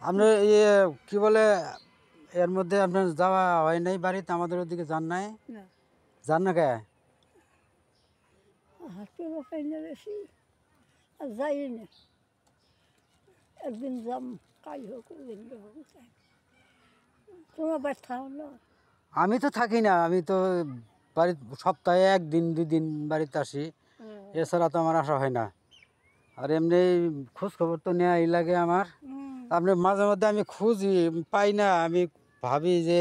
আপনার ইয়ে কি বলে এর মধ্যে আপনার যাওয়া হয় নাই বাড়িতে আমাদের ওদিকে যান নাই না যান না কে হাসপাতাল ফাইনে বেশি আর যাই না একদিন যাম কাল হোক দিন হোক যাই তোমার বাড়ি থাও না আমি তো থাকি না আমি তো বাড়ি সপ্তাহে একদিন 2 দিন বাড়িতে আসি এছাড়া তো আমার আসা হয় না আর এমনি খোঁজ খবর তো নেওয়াই লাগে আমার আপনি মাঝে মধ্যে আমি খুঁজি পাই না আমি ভাবি যে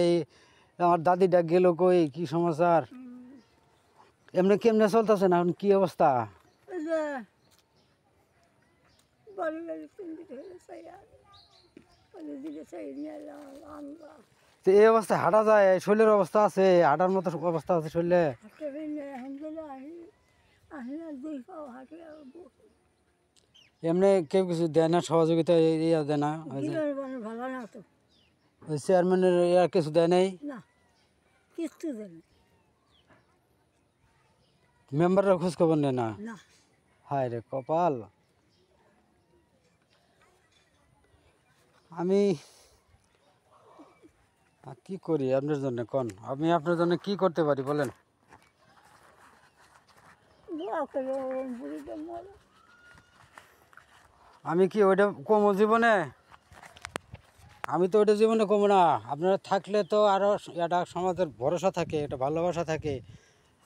আমার দাদিটা গেল কই কি সমাচার এমনি কেমনে চলতেছে না এখন কি অবস্থা এই যে বাড়ি বাড়ি কোন দিকে হয়ে চাই আর ওই দিকে চাই নিয়ে আনবা তো এই অবস্থায় হাঁটা যায় শরীরের অবস্থা আছে হাঁটার মতো অবস্থা আছে শরীরে হাঁটে ফেলে এখন গেলে আহি আহি আর দুই পাও হাঁটে আর বসে এমনি কেউ কিছু দেয় না সহযোগিতা ইয়া দেয় না গিলার মানে ভালো না তো ওই চেয়ারম্যানের আর কিছু দেয় নাই না কিচ্ছু দেন মেম্বাররা খোঁজ খবর নেয় না না হায় রে কপাল আমি কি করি আপনার জন্য কোন আমি আপনার জন্য কি করতে পারি বলেন দোয়া করে ওরম বুড়িটা মরে আমি কি ওইটা কমো জীবনে আমি তো ওইটা জীবনে কমো না আপনারা থাকলে তো আরও একটা সমাজের ভরসা থাকে একটা ভালোবাসা থাকে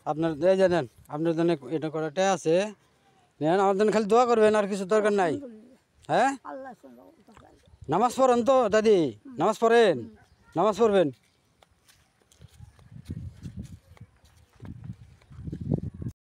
আপনার এই জানেন আপনার জন্য এটা করাটাই আছে নেন আমার জন্য খালি দোয়া করবেন আর কিছু দরকার নাই হ্যাঁ আল্লাহ সঙ্গে নামাজ পড়েন তো দাদি নামাজ পড়েন নামাজ পড়বেন